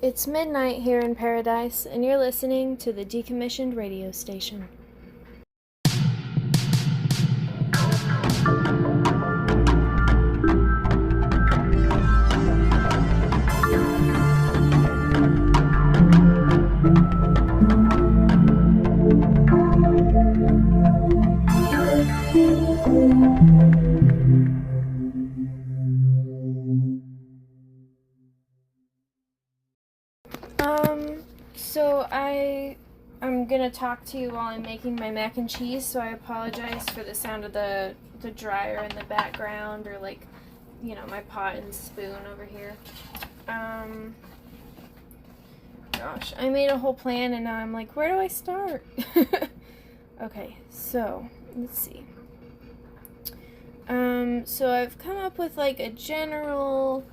It's midnight here in paradise, and you're listening to the Decommissioned Radiostation. So I'm gonna talk to you while I'm making my mac and cheese, so I apologize for the sound of the dryer in the background, or like, you know, my pot and spoon over here. Gosh, I made a whole plan and now I'm like, where do I start? Okay, so let's see. So I've come up with like a general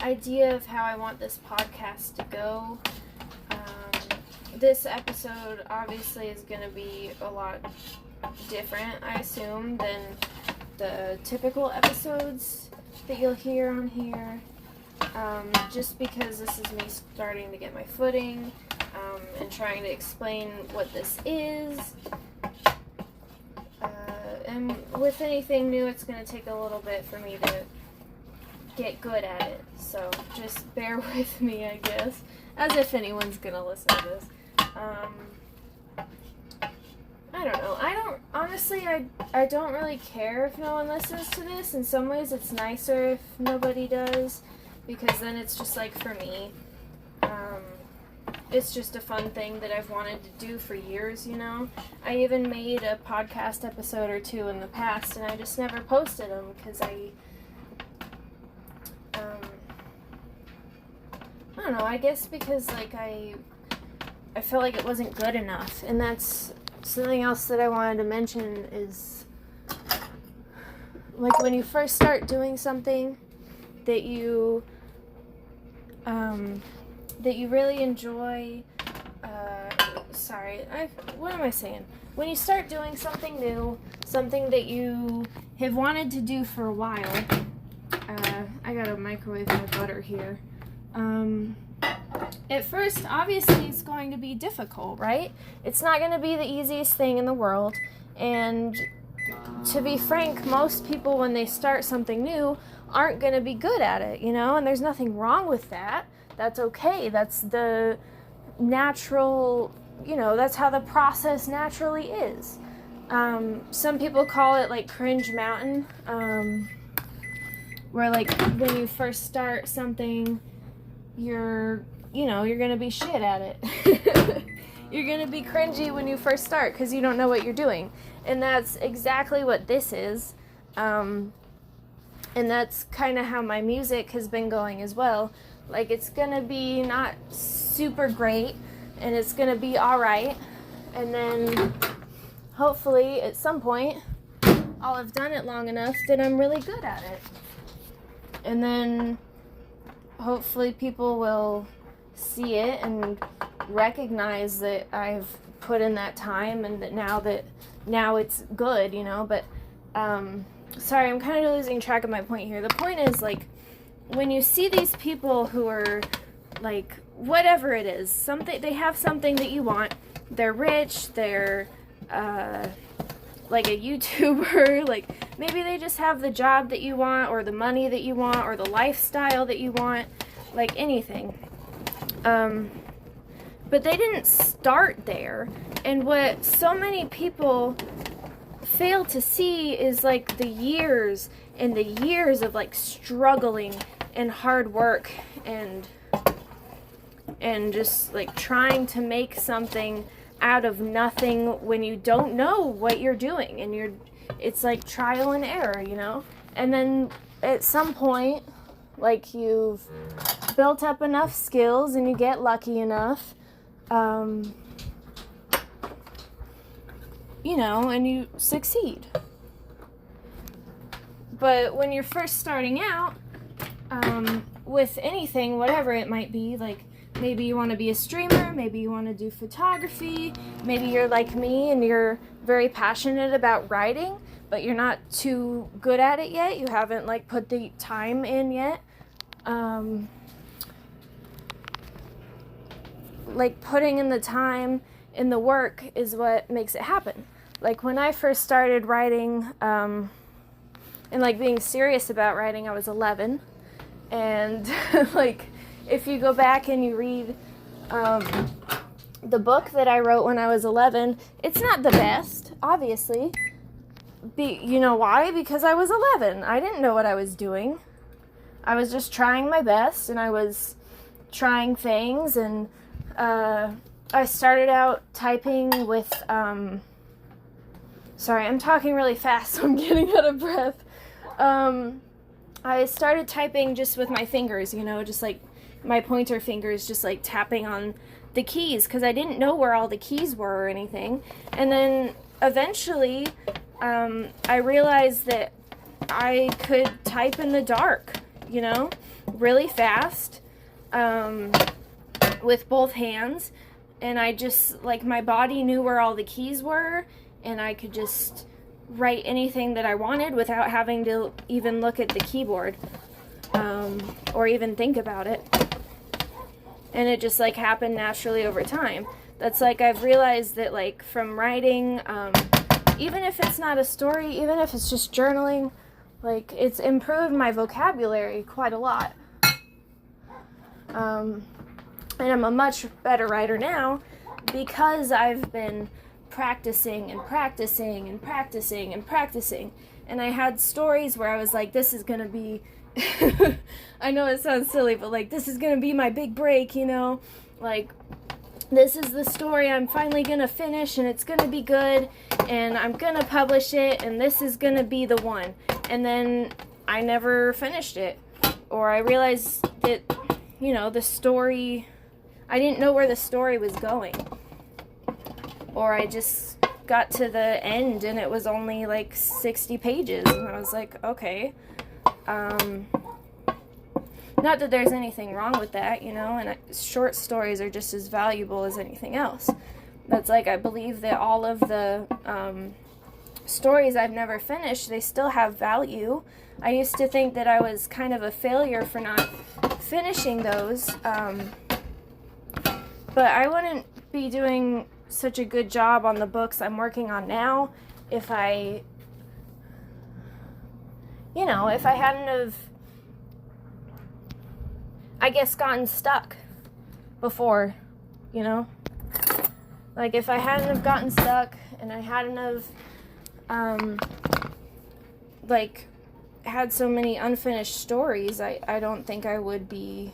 idea of how I want this podcast to go. This episode obviously is going to be a lot different, I assume, than the typical episodes that you'll hear on here, just because this is me starting to get my footing, and trying to explain what this is. And with anything new, it's going to take a little bit for me to get good at it, so just bear with me, I guess, as if anyone's going to listen to this. I don't know. Honestly, I don't really care if no one listens to this. In some ways, it's nicer if nobody does, because then it's just like, for me, it's just a fun thing that I've wanted to do for years, you know? I even made a podcast episode or two in the past, and I just never posted them, because I don't know, I guess because, like, I felt like it wasn't good enough, and that's something else that I wanted to mention is, like, when you first start doing something that you really enjoy, what am I saying? When you start doing something new, something that you have wanted to do for a while, I gotta microwave my butter here. At first, obviously, it's going to be difficult, right? It's not going to be the easiest thing in the world, and to be frank, most people, when they start something new, aren't going to be good at it, you know, and there's nothing wrong with that. That's okay. That's the natural, you know, that's how the process naturally is. Some people call it, like, cringe mountain, where, like, when you first start something, you're going to be shit at it. You're going to be cringy when you first start because you don't know what you're doing. And that's exactly what this is. And that's kind of how my music has been going as well. Like, it's going to be not super great, and it's going to be alright. And then, hopefully, at some point, I'll have done it long enough that I'm really good at it. And then, hopefully, people will see it and recognize that I've put in that time, and that now it's good, you know. But sorry, I'm kind of losing track of my point here. The point is, like, when you see these people who are, like, whatever it is, something, they have something that you want, they're rich, they're like a YouTuber, like maybe they just have the job that you want, or the money that you want, or the lifestyle that you want, like anything. But they didn't start there. And what so many people fail to see is, like, the years and the years of, like, struggling and hard work and just, like, trying to make something out of nothing when you don't know what you're doing, and it's like trial and error, you know. And then at some point, like, you've built up enough skills and you get lucky enough, you know, and you succeed. But when you're first starting out, with anything, whatever it might be, like, maybe you want to be a streamer, maybe you want to do photography, maybe you're like me and you're very passionate about writing, but you're not too good at it yet, you haven't, like, put the time in yet. like putting in the time and the work is what makes it happen. Like when I first started writing, and like being serious about writing, I was 11. And like if you go back and you read the book that I wrote when I was 11, it's not the best, obviously. You know why? Because I was 11. I didn't know what I was doing. I was just trying my best, and I was trying things, and I started out typing with, sorry, I'm talking really fast, so I'm getting out of breath. I started typing just with my fingers, you know, just like my pointer fingers, just like tapping on the keys, because I didn't know where all the keys were or anything. And then eventually I realized that I could type in the dark, you know, really fast with both hands. And I just, like, my body knew where all the keys were, and I could just write anything that I wanted without having to even look at the keyboard or even think about it. And it just, like, happened naturally over time. That's, like, I've realized that, like, from writing, even if it's not a story, even if it's just journaling, like, it's improved my vocabulary quite a lot. And I'm a much better writer now because I've been practicing and practicing and practicing and practicing. And I had stories where I was like, this is going to be, I know it sounds silly, but like, this is going to be my big break, you know? Like, this is the story I'm finally going to finish, and it's going to be good, and I'm going to publish it, and this is going to be the one. And then I never finished it. Or I realized that, you know, the story, I didn't know where the story was going. Or I just got to the end and it was only like 60 pages. And I was like, okay. Not that there's anything wrong with that, you know, and short stories are just as valuable as anything else. That's like, I believe that all of the stories I've never finished, they still have value. I used to think that I was kind of a failure for not finishing those. But I wouldn't be doing such a good job on the books I'm working on now if I, you know, if I hadn't have, I guess, gotten stuck before, you know? Like, if I hadn't have gotten stuck and I hadn't have, like, had so many unfinished stories, I don't think I would be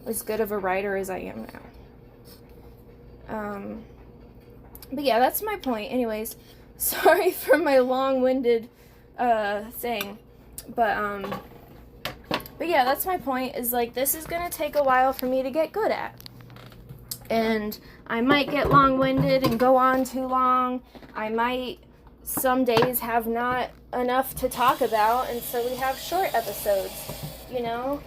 as good of a writer as I am now. But yeah, that's my point. Anyways, sorry for my long-winded thing, but yeah, that's my point, is like, this is gonna take a while for me to get good at, and I might get long-winded and go on too long. I might some days have not enough to talk about, and so we have short episodes, you know.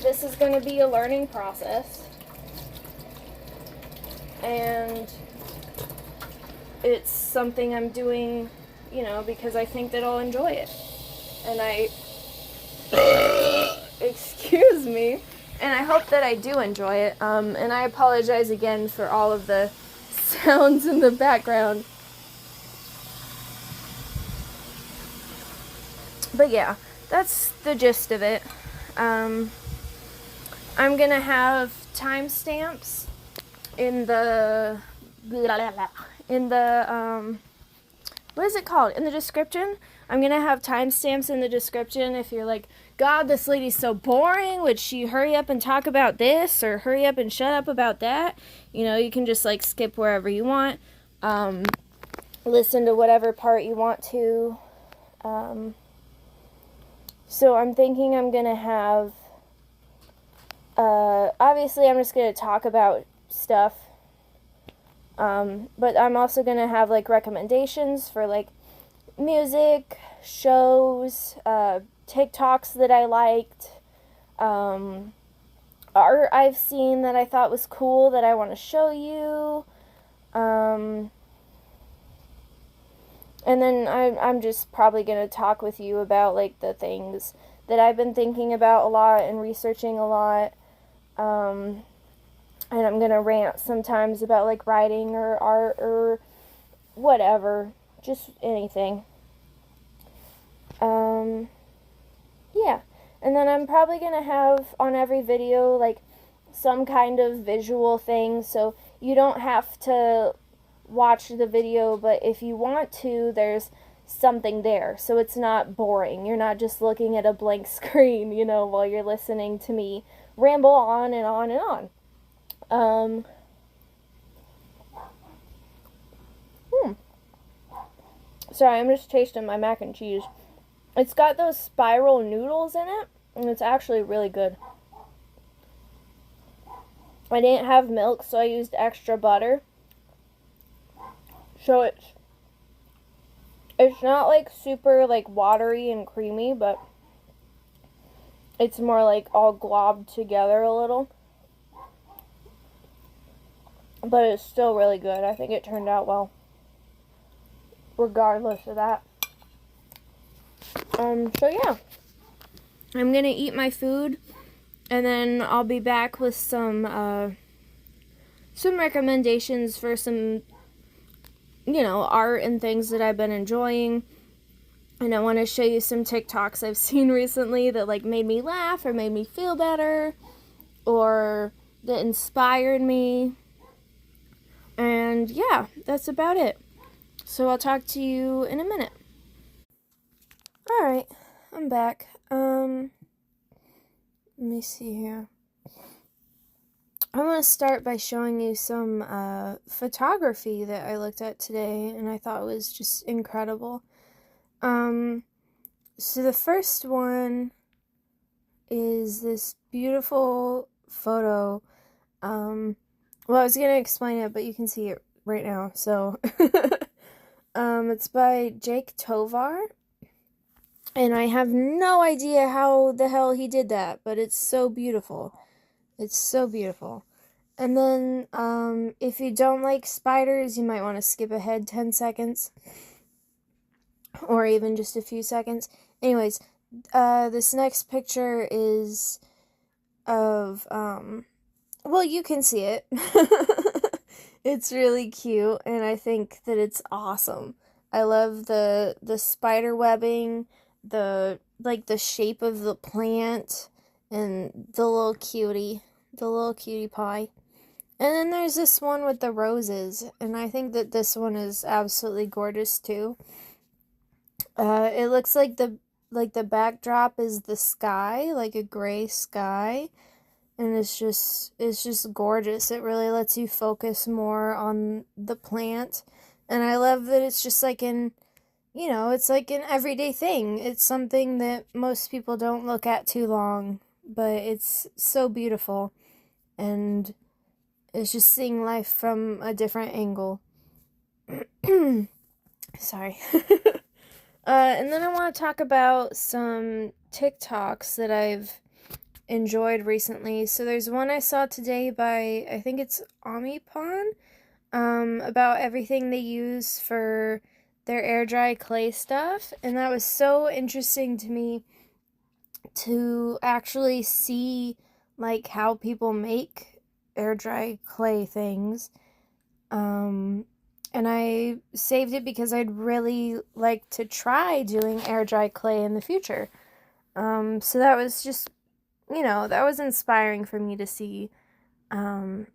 This is going to be a learning process, and it's something I'm doing, you know, because I think that I'll enjoy it, and excuse me, and I hope that I do enjoy it, and I apologize again for all of the sounds in the background. But yeah, that's the gist of it. I'm gonna have timestamps in the what is it called? In the description. I'm gonna have timestamps in the description if you're like, God, this lady's so boring. Would she hurry up and talk about this, or hurry up and shut up about that? You know, you can just like skip wherever you want. Listen to whatever part you want to. So I'm thinking I'm gonna have, obviously I'm just gonna talk about stuff, but I'm also gonna have like recommendations for like music, shows, TikToks that I liked, art I've seen that I thought was cool that I want to show you, and then I'm just probably going to talk with you about, like, the things that I've been thinking about a lot and researching a lot. And I'm gonna rant sometimes about like writing or art or whatever, just anything. Yeah. And then I'm probably gonna have on every video like some kind of visual thing, so you don't have to watch the video, but if you want to, there's something there, so it's not boring. You're not just looking at a blank screen, while you're listening to me ramble on and on and on. Sorry, I'm just tasting my mac and cheese. It's got those spiral noodles in it, and it's actually really good. I didn't have milk, so I used extra butter. So it's not like super like watery and creamy, but it's more like all globbed together a little. But it's still really good. I think it turned out well, regardless of that. So yeah. I'm gonna eat my food, and then I'll be back with some recommendations for some, art and things that I've been enjoying. And I want to show you some TikToks I've seen recently that like made me laugh or made me feel better or that inspired me. And yeah, that's about it. So I'll talk to you in a minute. Alright, I'm back. Let me see here. I want to start by showing you some photography that I looked at today and I thought was just incredible. So the first one is this beautiful photo. Well, I was gonna explain it, but you can see it right now. So, it's by Jake Tovar, and I have no idea how the hell he did that, but it's so beautiful. It's so beautiful. And then, if you don't like spiders, you might want to skip ahead 10 seconds. Or even just a few seconds. Anyways, this next picture is of, well, you can see it. It's really cute, and I think that it's awesome. I love the spider webbing, the shape of the plant, and the little cutie pie. And then there's this one with the roses, and I think that this one is absolutely gorgeous too. It looks like the backdrop is the sky, like a gray sky, and it's just gorgeous. It really lets you focus more on the plant, and I love that it's just like it's like an everyday thing. It's something that most people don't look at too long, but it's so beautiful, and it's just seeing life from a different angle. Sorry. And then I want to talk about some TikToks that I've enjoyed recently. So there's one I saw today by, I think it's Omipon, about everything they use for their air dry clay stuff. And that was so interesting to me to actually see like how people make air dry clay things. And I saved it because I'd really like to try doing air dry clay in the future. So that was just, that was inspiring for me to see. And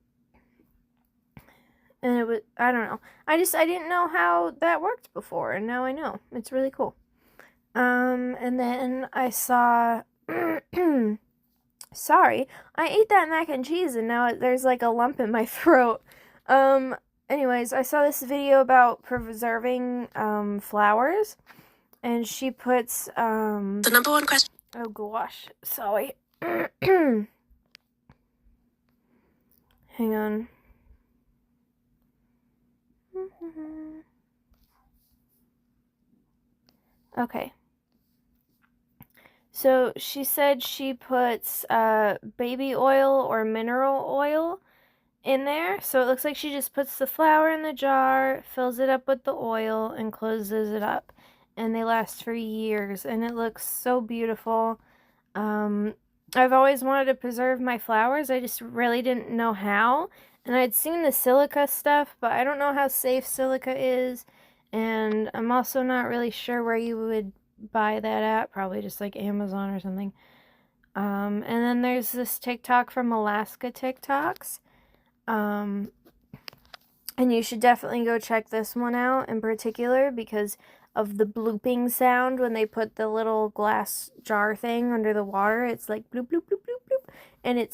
it was, I don't know. I didn't know how that worked before, and now I know. It's really cool. And then I saw, sorry, I ate that mac and cheese and now there's like a lump in my throat. Anyways, I saw this video about preserving flowers, and she puts the number one question. Oh gosh, sorry. Hang on. Okay. So she said she puts baby oil or mineral oil in there. So it looks like she just puts the flour in the jar, fills it up with the oil, and closes it up. And they last for years, and it looks so beautiful. I've always wanted to preserve my flowers. I just really didn't know how. And I'd seen the silica stuff, but I don't know how safe silica is. And I'm also not really sure where you would buy that at. Probably just like Amazon or something. And then there's this TikTok from Alaska TikToks. And you should definitely go check this one out in particular because of the blooping sound when they put the little glass jar thing under the water. It's like bloop, bloop, bloop, bloop, bloop. And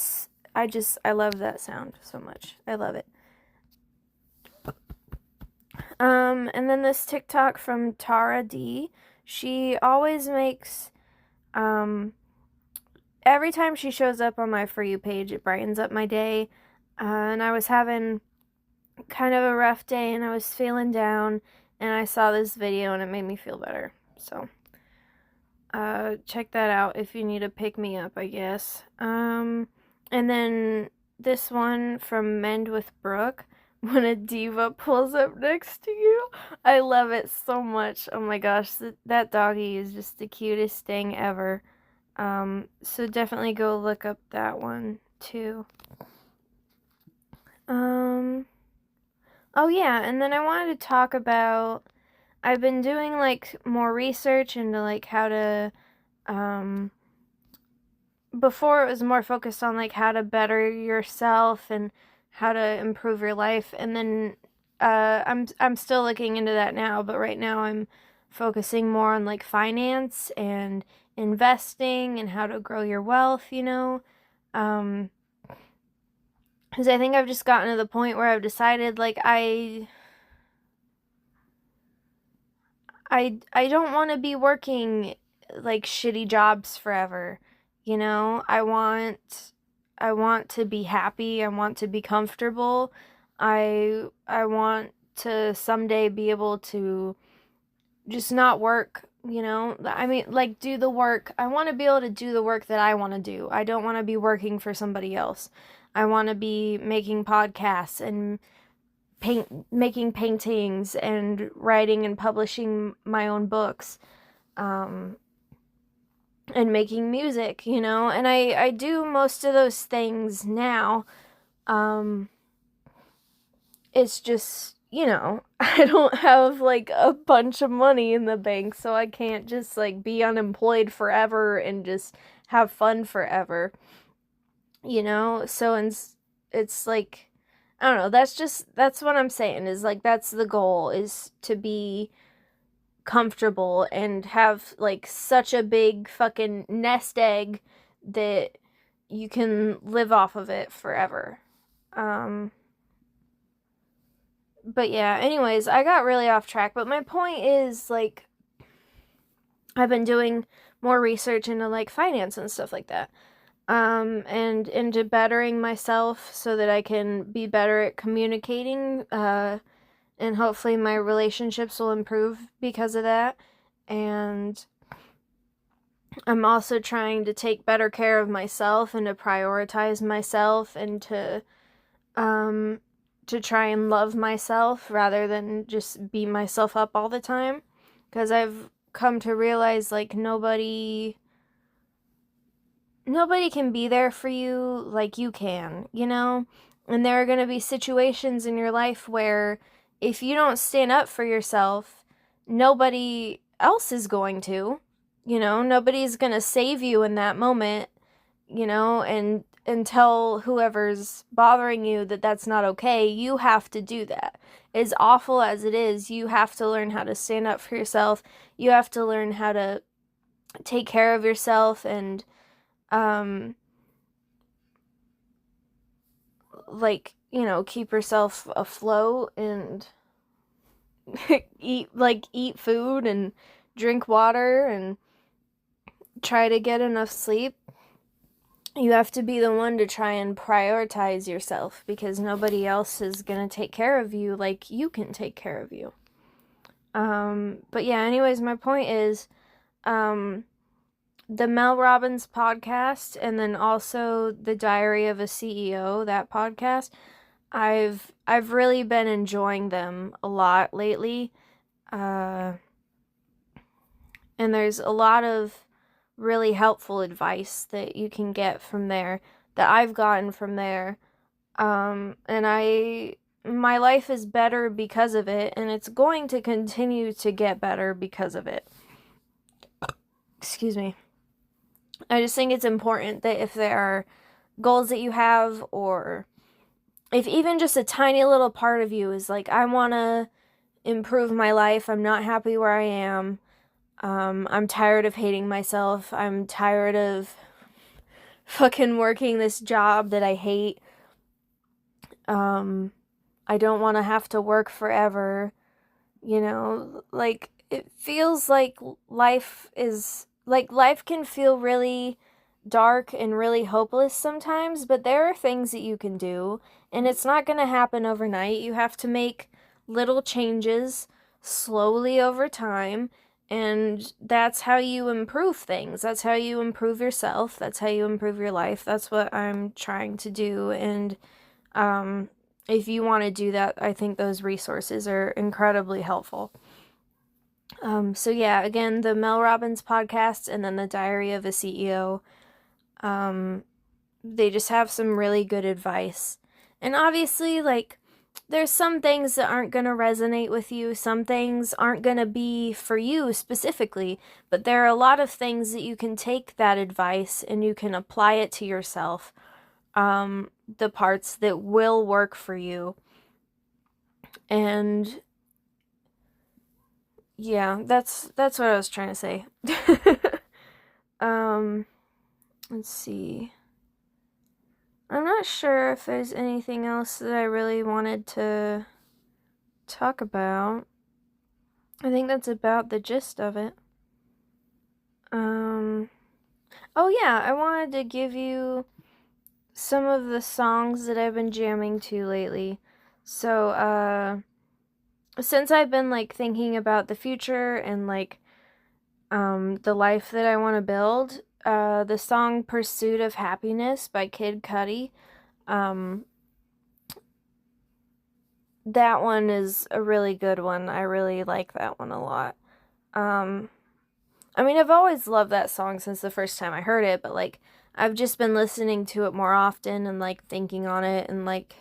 I love that sound so much. I love it. And then this TikTok from Tara D. She always makes, every time she shows up on my For You page, it brightens up my day. And I was having kind of a rough day and I was feeling down and I saw this video and it made me feel better. So, check that out if you need a pick me up, I guess. And then this one from Mend with Brooke. When a diva pulls up next to you. I love it so much. Oh my gosh, that doggy is just the cutest thing ever. So definitely go look up that one too. Oh yeah, and then I wanted to talk about, I've been doing like more research into like how to, before it was more focused on like how to better yourself and how to improve your life, and then I'm still looking into that now, but right now I'm focusing more on like finance and investing and how to grow your wealth, you know. Because I think I've just gotten to the point where I've decided like I don't want to be working like shitty jobs forever. You know, I want to be happy. I want to be comfortable. I want to someday be able to just not work, you know? I mean, like do the work. I want to be able to do the work that I want to do. I don't want to be working for somebody else. I want to be making podcasts and making paintings and writing and publishing my own books, and making music, you know, and I do most of those things now. It's just, you know, I don't have like a bunch of money in the bank, so I can't just like be unemployed forever and just have fun forever, you know, so it's like, I don't know, that's what I'm saying, is like, that's the goal, is to be comfortable and have like such a big fucking nest egg that you can live off of it forever. But yeah, anyways, I got really off track, but my point is like, I've been doing more research into like finance and stuff like that. And into bettering myself so that I can be better at communicating, and hopefully my relationships will improve because of that. And I'm also trying to take better care of myself and to prioritize myself and to try and love myself rather than just beat myself up all the time, because I've come to realize like nobody can be there for you like you can, you know? And there are going to be situations in your life where if you don't stand up for yourself, nobody else is going to. You know, nobody's going to save you in that moment, you know, and tell whoever's bothering you that that's not okay. You have to do that. As awful as it is, you have to learn how to stand up for yourself. You have to learn how to take care of yourself and like, you know, keep yourself afloat and eat food and drink water and try to get enough sleep. You have to be the one to try and prioritize yourself, because nobody else is going to take care of you like you can take care of you. But yeah, anyways, my point is, the Mel Robbins podcast, and then also the Diary of a CEO, that podcast, I've really been enjoying them a lot lately. And there's a lot of really helpful advice that you can get from there, that I've gotten from there. And my life is better because of it, and it's going to continue to get better because of it. Excuse me. I just think it's important that if there are goals that you have, or if even just a tiny little part of you is like, I want to improve my life, I'm not happy where I am, I'm tired of hating myself, I'm tired of fucking working this job that I hate, I don't want to have to work forever, you know, like, it feels like life can feel really dark and really hopeless sometimes, but there are things that you can do, and it's not going to happen overnight. You have to make little changes slowly over time, and that's how you improve things. That's how you improve yourself. That's how you improve your life. That's what I'm trying to do, and if you want to do that, I think those resources are incredibly helpful. So yeah, again, the Mel Robbins podcast and then the Diary of a CEO, they just have some really good advice. And obviously, like, there's some things that aren't going to resonate with you. Some things aren't going to be for you specifically, but there are a lot of things that you can take that advice and you can apply it to yourself. The parts that will work for you. And yeah, that's what I was trying to say. Let's see. I'm not sure if there's anything else that I really wanted to talk about. I think that's about the gist of it. Oh yeah, I wanted to give you some of the songs that I've been jamming to lately. So, since I've been, like, thinking about the future and, like, the life that I want to build, the song Pursuit of Happiness by Kid Cudi, that one is a really good one. I really like that one a lot. I mean, I've always loved that song since the first time I heard it, but, like, I've just been listening to it more often and, like, thinking on it and, like,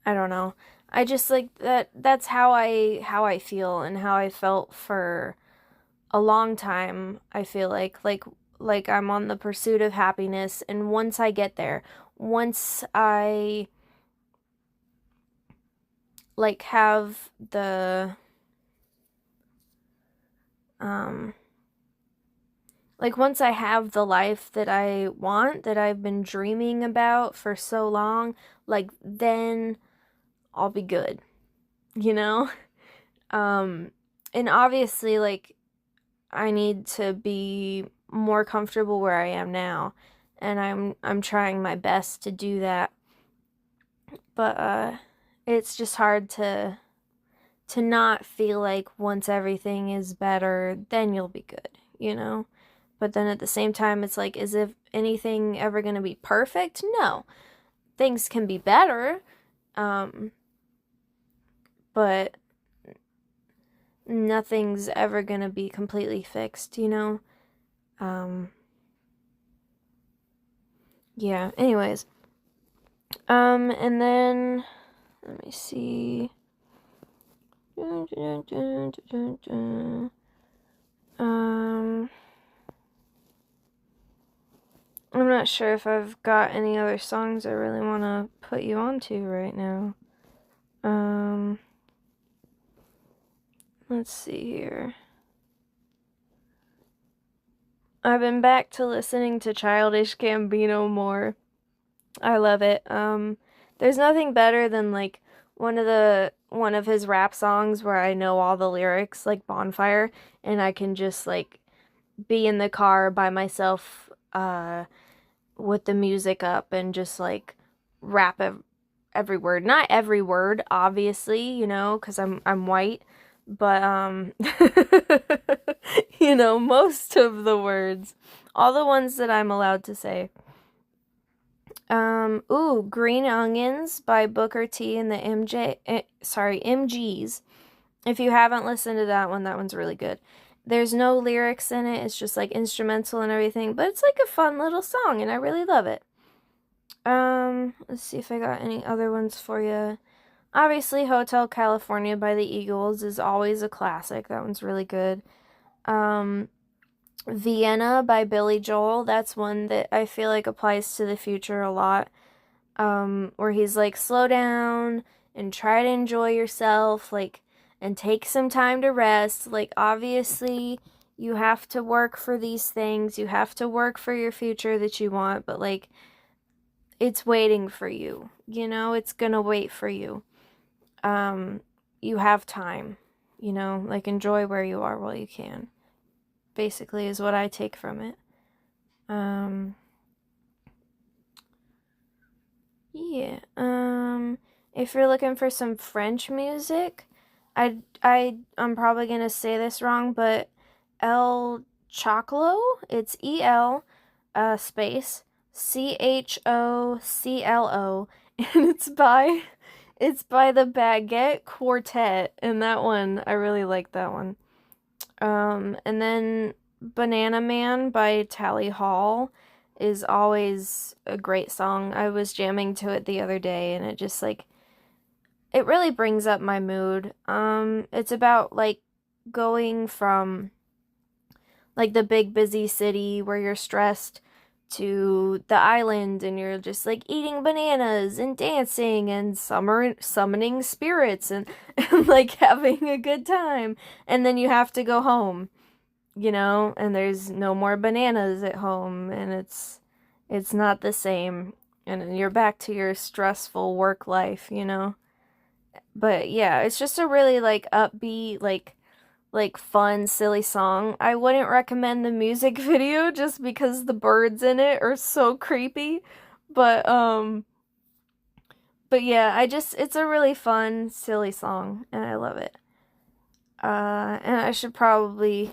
I don't know. I just, like, that's how I feel and how I felt for a long time. I feel like I'm on the pursuit of happiness, and once I get there, once I, like, have the like, once I have the life that I want, that I've been dreaming about for so long, like, then I'll be good, you know? And obviously, like, I need to be more comfortable where I am now, and I'm trying my best to do that. But it's just hard to not feel like once everything is better, then you'll be good, you know? But then at the same time, it's like, is if anything ever going to be perfect? No. Things can be better, but nothing's ever going to be completely fixed, you know? Yeah, anyways. And then, let me see. I'm not sure if I've got any other songs I really want to put you onto right now. Let's see here. I've been back to listening to Childish Gambino more. I love it. There's nothing better than, like, one of his rap songs where I know all the lyrics, like Bonfire, and I can just, like, be in the car by myself, with the music up and just, like, rap every word. Not every word, obviously, you know, because I'm white, but, you know, most of the words. All the ones that I'm allowed to say. Green Onions by Booker T and the MGs. If you haven't listened to that one, that one's really good. There's no lyrics in it. It's just like instrumental and everything, but it's like a fun little song and I really love it. Let's see if I got any other ones for you. Obviously, Hotel California by the Eagles is always a classic. That one's really good. Vienna by Billy Joel, that's one that I feel like applies to the future a lot. Where he's like, slow down and try to enjoy yourself, like, and take some time to rest. Like, obviously, you have to work for these things. You have to work for your future that you want, but like, it's waiting for you. You know, it's gonna wait for you. You have time. You know, like, enjoy where you are while you can. Basically, is what I take from it. Yeah. If you're looking for some French music, I'm probably gonna say this wrong, but El Choclo, it's EL space CHOCLO, and it's by the Baguette Quartet, and that one, I really like that one. And then Banana Man by Tally Hall is always a great song. I was jamming to it the other day and it just like, it really brings up my mood. It's about like going from like the big busy city where you're stressed to the island and you're just like eating bananas and dancing and summoning spirits and like having a good time. And then you have to go home, you know, and there's no more bananas at home and it's not the same. And you're back to your stressful work life, you know. But yeah, it's just a really like upbeat, like fun, silly song. I wouldn't recommend the music video just because the birds in it are so creepy. But yeah, it's a really fun, silly song and I love it. And I should probably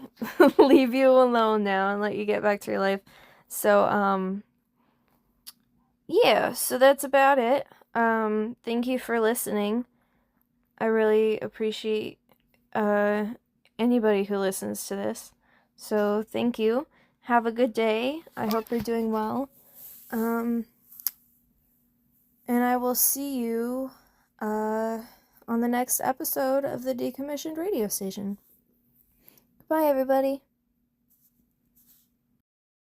leave you alone now and let you get back to your life. So yeah, so that's about it. Thank you for listening. I really appreciate anybody who listens to this. So thank you. Have a good day. I hope you're doing well. And I will see you on the next episode of the Decommissioned Radio Station. Bye, everybody.